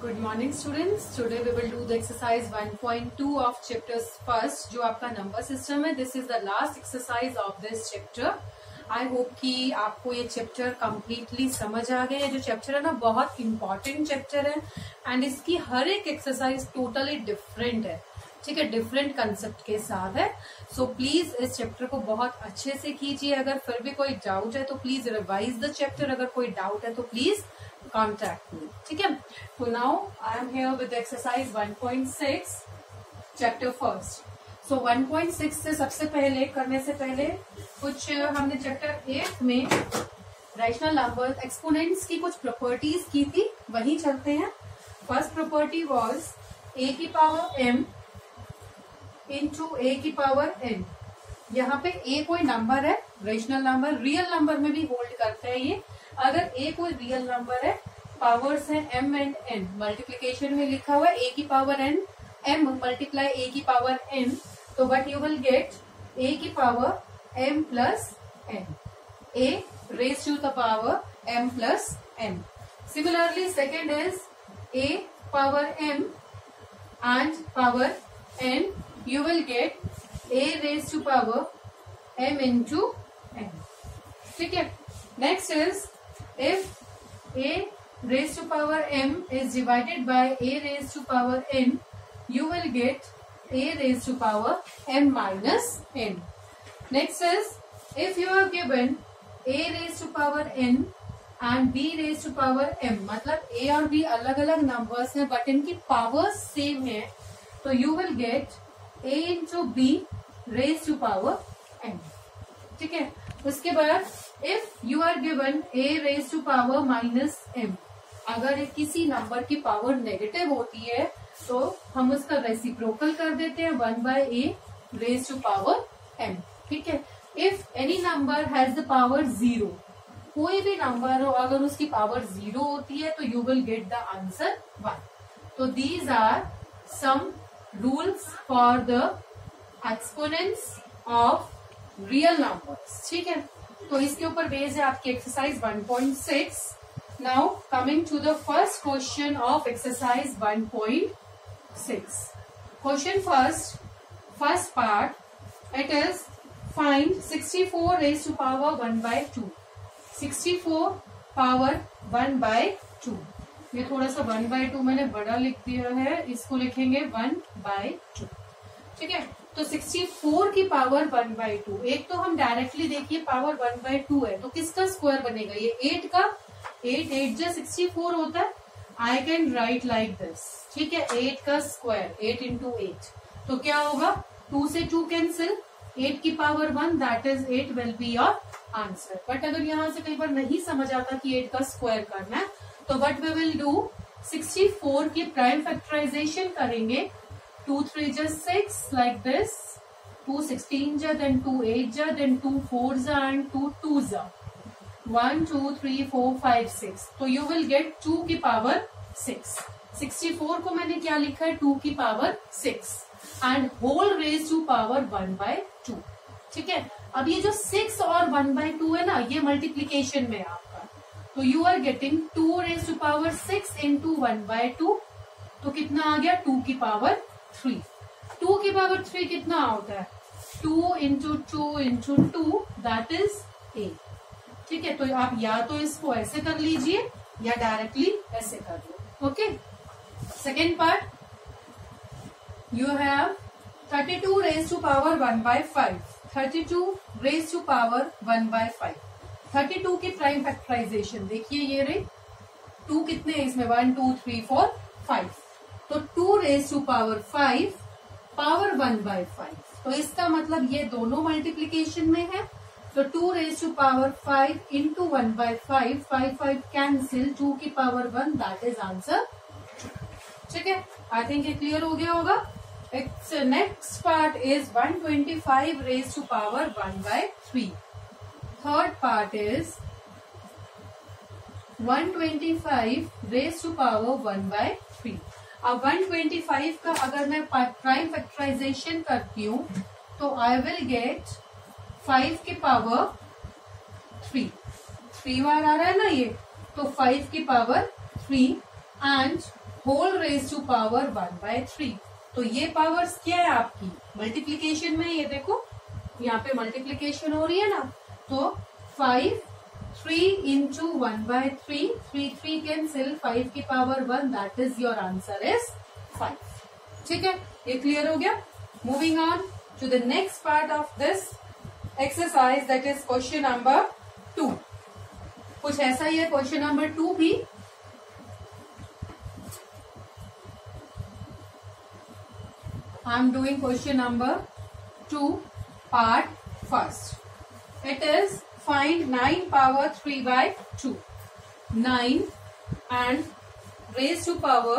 Good morning students. Today we will do the exercise 1.2 of chapter first जो आपका number system है. This is the last exercise of this chapter. I hope कि आपको ये chapter completely समझ आ गया. ये जो चैप्टर है ना बहुत इंपॉर्टेंट चैप्टर है एंड इसकी हर एक एक्सरसाइज टोटली डिफरेंट है. ठीक है, डिफरेंट कंसेप्ट के साथ है. सो प्लीज इस चैप्टर को बहुत अच्छे से कीजिए. अगर फिर भी कोई डाउट है तो प्लीज रिवाइज द चैप्टर. अगर कोई डाउट है तो प्लीज contact me. ठीक है. So now I am here with exercise 1.6 chapter first. So 1.6 से सबसे पहले करने से पहले कुछ हमने चैप्टर 8 में रैशनल नंबर एक्सपोनेंट्स की कुछ प्रॉपर्टीज की थी, वही चलते हैं. फर्स्ट प्रॉपर्टी वाज a की पावर m इंटू a की पावर n. यहाँ पे a कोई नंबर है, रेशनल नंबर, रियल नंबर में भी होल्ड करता है ये. अगर a कोई रियल नंबर है, पावर्स है m एंड n, मल्टीप्लीकेशन में लिखा हुआ है a की power n, m multiply a की पावर n, तो what you will get a की power m plus n, a raise to the power m plus n. Similarly second is a power m and power n, you will get a raised to power m into n. ठीक है. Next is if a raised to power m is divided by a raised to power n, you will get a raised to power m minus n. Next is if you are given a raised to power n and b raised to power m, मतलब a और b अलग अलग numbers हैं but इनकी powers same है, तो you will get a into b raised to power n. ठीक है. उसके बाद if you are given a raised to power minus m, अगर किसी नंबर की पावर नेगेटिव होती है तो हम उसका रेसिप्रोकल कर देते हैं 1 by a raised to power m. ठीक है. If any number has the power 0, कोई भी नंबर हो अगर उसकी पावर 0 होती है तो you will get the answer 1. तो these are some rules for the exponents of real numbers. ठीक है. तो इसके ऊपर बेस्ड है आपकी exercise 1.6. Now coming to the first question of exercise 1.6. Question first part, it is find 64 raised to power 1 by 2. 64 power 1 by 2. ये थोड़ा सा 1 by 2 मैंने बड़ा लिख दिया है, इसको लिखेंगे 1 by 2. ठीक है. तो 64 की पावर 1 by 2, एक तो हम डायरेक्टली देखिए पावर 1 by 2 है तो किसका स्क्वायर बनेगा, ये 8 का. 8 जो 64 होता है, I can write like this. ठीक है. 8 का स्क्वायर 8 इंटू 8, तो क्या होगा 2 से 2 कैंसिल, 8 की power 1 that is 8 will be your answer. But अगर यहां से कई बार नहीं समझ आता कि 8 का स्क्वायर करना है तो व्हाट वी विल डू, 64 की प्राइम फैक्टराइजेशन करेंगे. 2 3 just 6 like this, 2 16 ja, then 2 8 ja, then 2 4 ja and 2 2 ja, 1 2 3 4 5 6. तो you will get 2 की पावर 6. 64 को मैंने क्या लिखा है, 2 की power 6 and whole raise to power 1 by 2. ठीक है. अब ये जो 6 और 1 by 2 है ना, ये मल्टीप्लीकेशन में आपका, तो you are getting 2 raise to power 6 into 1 by 2, तो कितना आ गया 2 की पावर 3. 2 की पावर 3 कितना होता है, 2 इंटू 2 इंटू 2 दैट इज 8. ठीक है. तो आप या तो इसको ऐसे कर लीजिए या डायरेक्टली ऐसे कर लो. Okay. Second part, you have 32 raise to power 1 by 5. 32 raise to power 1 by 5. 32 की प्राइम फैक्टराइजेशन देखिए, ये रही 2 कितने हैं इसमें, 1 2 3 4 5, तो 2 raise to power 5 power 1 by 5. तो इसका मतलब ये दोनों मल्टीप्लीकेशन में है, तो 2 raise to power 5 into 1 by 5, 5 5 cancel, 2 की पावर 1 दैट इज आंसर. ठीक है. आई थिंक ये क्लियर हो गया होगा. It's next part is 125 raise to power 1 by 3. Third part is 125 raise to power 1 by 3. अब 125 का अगर मैं प्राइम फैक्टराइजेशन करती हूँ तो आई विल गेट 5 की पावर 3 बार आ रहा है ना ये, तो 5 की power 3 and whole raise to power 1/3। तो ये पावर्स क्या है आपकी मल्टीप्लीकेशन में, ये देखो यहाँ पे मल्टीप्लीकेशन हो रही है ना, तो 5 3 into 1/3, 3 कैंसिल, 5 की power 1, that is your answer is 5। ठीक है, ये क्लियर हो गया। Moving on to the next part of this exercise, that is question number 2। कुछ ऐसा ही है क्वेश्चन नंबर 2 भी। I am doing question number 2 part first. It is find 9 power 3/2, 9 and raised to power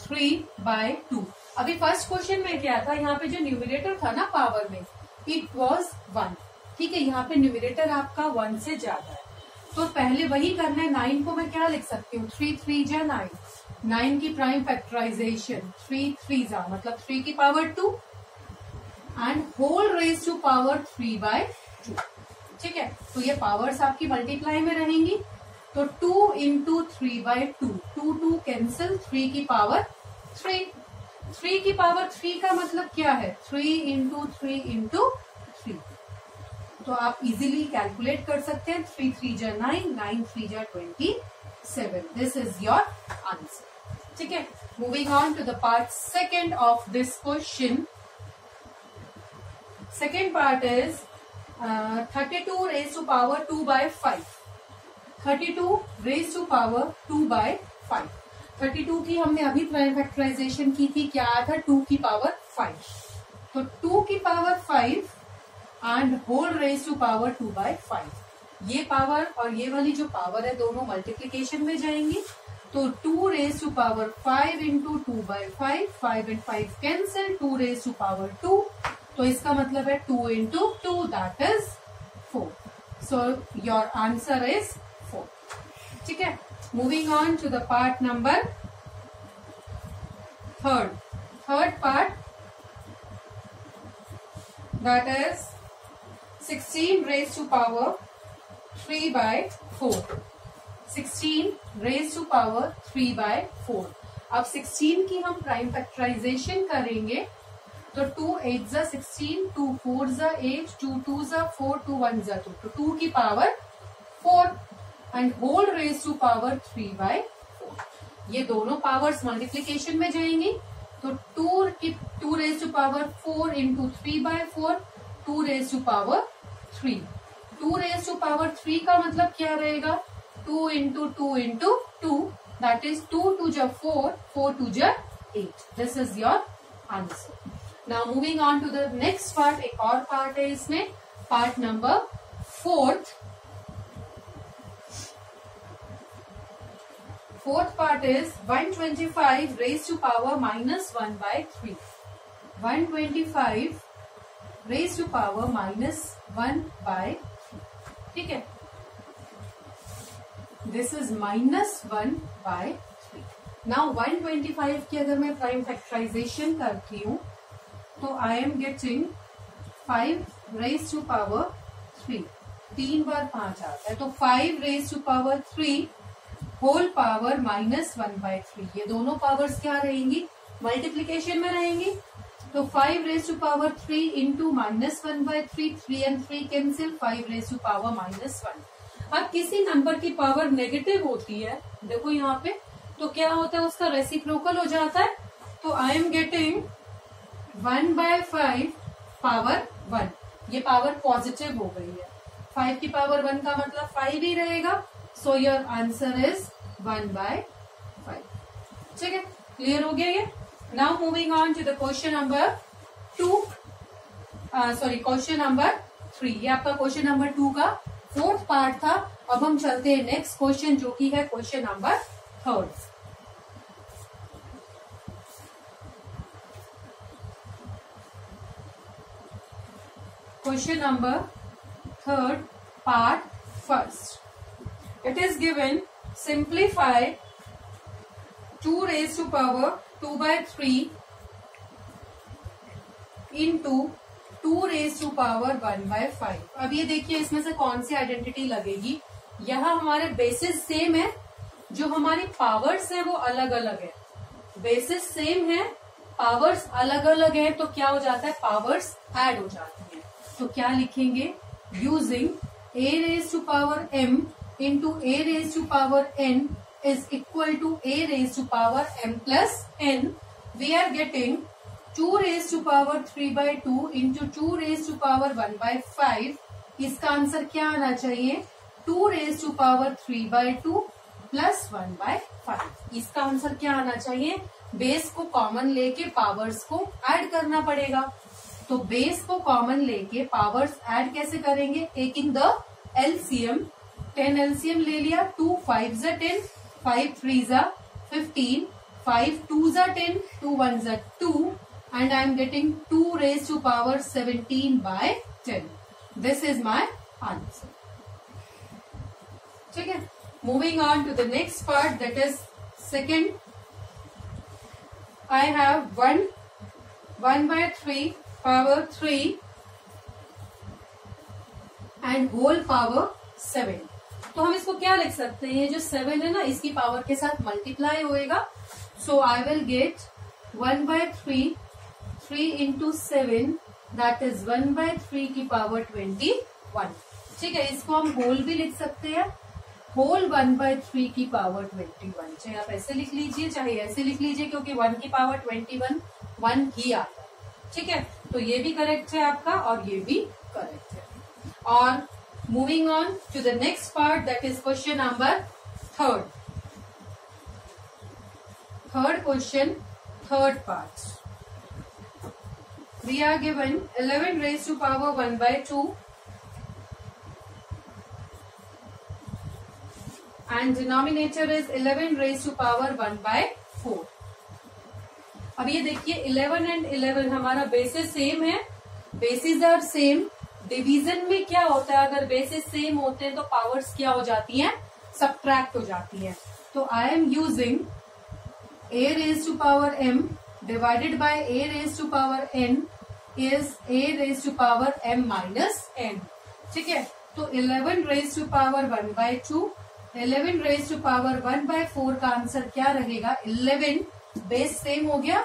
3/2। अभी first question में क्या था, यहाँ पे जो न्यूमरेटर था ना पावर में, इट वाज 1। ठीक है, यहाँ पे न्यूमरेटर आपका 1 से ज्यादा है, तो पहले वही करना है। 9 को मैं क्या लिख सकती हूँ, 3 3 जा 9, 9 की प्राइम फैक्टराइजेशन 3 3 जा मतलब 3 की power 2 and whole raise to power 3/2। ठीक है, तो ये पावर्स आपकी मल्टीप्लाई में रहेंगी, तो 2 into 3/2, 2 2 कैंसिल, 3 की पावर 3, 3 की पावर 3 का मतलब क्या है, 3 into 3 into 3। तो आप इजीली कैलकुलेट कर सकते हैं, 3 3 जा 9, 9 3 जा 27। This is your answer. ठीक है, moving on to the part second of this question. Second part is 32 raised to power 2/5। 32 raised to power 2/5। 32 की हमने अभी प्राइम फैक्टराइजेशन की थी, क्या आया था, 2 की पावर 5। तो 2 की power 5 and whole raise to power 2/5। ये पावर और ये वाली जो पावर है दोनों मल्टीप्लीकेशन में जाएंगी, तो 2 raise to power 5 into 2/5, 5 and 5 cancel, 2 raise to power 2, तो इसका मतलब है 2 into 2, that is 4। So your answer is 4। ठीक है, moving on to the part number third part, that is 16 raise to power 3/4। 16 raise to power 3/4। अब 16 की हम prime factorisation करेंगे, तो 2 8 जा 16, 2 4 जा 8, 2 2 जा 4, 2 1 जा 2, तो 2 की power 4 and whole raise to power 3/4। ये दोनों पावर्स मल्टीप्लीकेशन में जाएंगी, तो 2 raise to power 4 into 3/4, 2 raise to power 3। 2 raise to power 3 का मतलब क्या रहेगा, 2 into 2 into 2, दैट इज 2 2 जा 4, 4 2 जा 8। This is your answer. Now moving on to the next part, एक और पार्ट है इसमें, part number 4। Fourth part is 125 raised to power -1/3। 125 raised to power -1/3। ठीक है, दिस इज -1/3। नाउ 125 की अगर मैं प्राइम फैक्टराइजेशन करती हूँ, तो I am getting 5 raise to power 3, 3 बार 5 आता है, तो 5 raise to power 3 whole power -1/3। ये दोनों पावर्स क्या रहेंगी, मल्टीप्लीकेशन में रहेंगी, तो 5 raise to power 3 into -1/3, 3 and 3 cancel, 5 raise to power -1। अब किसी नंबर की पावर नेगेटिव होती है, देखो यहाँ पे, तो क्या होता है, उसका रेसिप्रोकल हो जाता है, तो आई एम गेटिंग 1/5 पावर 1। ये पावर पॉजिटिव हो गई है, 5 की पावर 1 का मतलब 5 ही रहेगा, सो योर आंसर इज 1/5। ठीक है, क्लियर हो गया ये। Now moving on to the question number 2, question number 3। ये आपका क्वेश्चन नंबर 2 का फोर्थ पार्ट था। अब हम चलते हैं नेक्स्ट क्वेश्चन, जो कि है question number 3। Question number 3, part 1st. It is given, simplify 2 raised to power 2/3 into 2 raised to power 1/5। अब ये देखिए इसमें से कौन सी आइडेंटिटी लगेगी। यहाँ हमारे बेसिस सेम है, जो हमारी पावर्स है वो अलग अलग है, बेसिस सेम है, पावर्स अलग अलग है, तो क्या हो जाता है, पावर्स ऐड हो जाती है। तो क्या लिखेंगे, using a raised to power m into a raised to power n is equal to a raised to power m plus n, we are getting 2 raised to power 3 by 2 into 2 raised to power 1 by 5। इसका answer क्या आना चाहिए, 2 raised to power 3 by 2 plus 1 by 5। इसका answer क्या आना चाहिए, base को common लेके पावर्स को ऐड करना पड़ेगा। तो बेस को कॉमन लेके पावर्स ऐड कैसे करेंगे, टेकिंग द एलसीएम, 10 एलसीएम ले लिया, 2 5 जा 10, 5 3 जा 15, 5 2 जा 10, 2 1 जा 2 and I am getting 2 raised to power 17 by 10। This is my answer। ठीक है, moving on to the next part, that is second। I have 1 by 3 power 3 and whole power 7। तो हम इसको क्या लिख सकते हैं, ये जो 7 है ना, इसकी पावर के साथ मल्टीप्लाई होएगा। So I will get 1 by 3, 3 into 7, that is 1 by 3 की पावर 21। ठीक है, इसको हम होल भी लिख सकते हैं, होल 1 by 3 की पावर 21। चाहे आप ऐसे लिख लीजिए चाहे ऐसे लिख लीजिए, क्योंकि 1 की पावर 21 1 ही आता है। ठीक है, तो ये भी करेक्ट है आपका और ये भी करेक्ट है। और moving on to the next part, that is question number third question, third part. We are given 11 raised to power 1 by 2 and denominator is 11 raised to power 1 by 4। अब ये देखिए 11 एंड 11 हमारा बेसिस सेम है, basis are same. Division में क्या होता है, अगर बेसिस सेम होते हैं तो पावर्स क्या हो जाती हैं, सबट्रैक्ट हो जाती हैं। तो I am using a raised to power m divided by a raised to power n is a raised to power m minus n। ठीक है, तो 11 raised to power 1 by 2, 11 raised to power 1 by 4 का answer क्या रहेगा, 11 base same हो गया।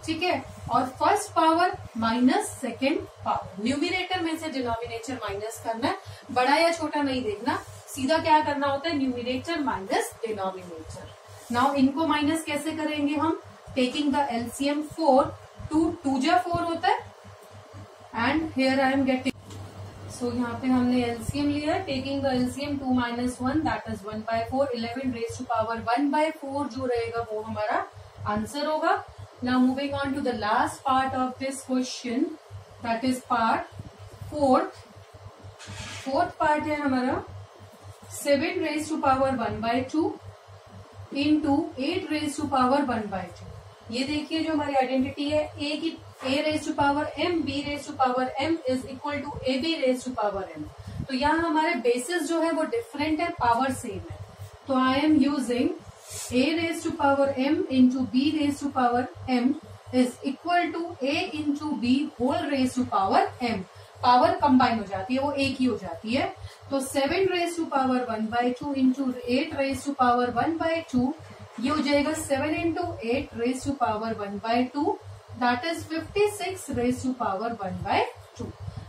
ठीक है, और first power minus second power, numerator में से डिनोमिनेटर माइनस करना है, बड़ा या छोटा नहीं देखना, सीधा क्या करना होता है, न्यूमिनेटर माइनस डिनोमिनेटर। नाउ इनको माइनस कैसे करेंगे हम, टेकिंग द एलसीएम 4, 2 जा 4 होता है and here I am getting, so यहाँ पे हमने एलसीएम लिया है, taking the LCM 2 minus 1 that is 1 by 4, 11 raised to power 1 by 4 जो रहेगा वो हमारा आंसर होगा। Now moving on to the last part of this question, that is part fourth part है हमारा 7 raised to power 1 by 2 into 8 raised to power 1 by 2। ये देखिए जो हमारी आइडेंटिटी है, a raised to power m, b raised to power m is equal to ab raised to power m। तो यहाँ हमारे बेसिस जो है वो डिफरेंट है, पावर सेम है। तो I am using a raised to power m into b raised to power m is equal to a into b whole raised to power m। Power combine हो जाती है, वो एक ही हो जाती है। तो 7 raised to power 1 by 2 into 8 raised to power 1 by 2, ये हो जाएगा 7 into 8 raised to power 1 by 2, that is 56 raised to power 1 by 2।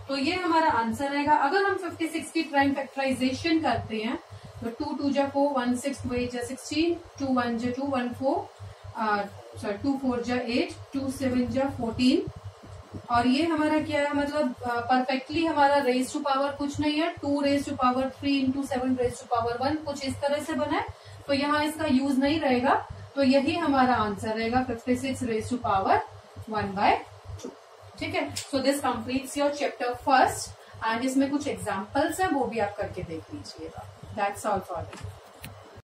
तो ये हमारा आंसर रहेगा। अगर हम 56 की प्राइम फैक्टराइजेशन करते हैं तो 2 2 जा 4, 1 6 2 8 जा 16, 2 1 जा 2 1 4, 2 4 जा 8, 2 7 जा 14। और ये हमारा क्या है, मतलब परफेक्टली हमारा रेज टू पावर कुछ नहीं है, 2 raised to power 3 into 7 raised to power 1 कुछ इस तरह से बना है, तो यहाँ इसका यूज नहीं रहेगा। तो यही हमारा आंसर रहेगा 56 raised to power 1 by 2। ठीक है, so this completes your chapter first and इसमें कुछ एग्जाम्पल्स है वो भी आप करके देख लीजिएगा। That's all for this.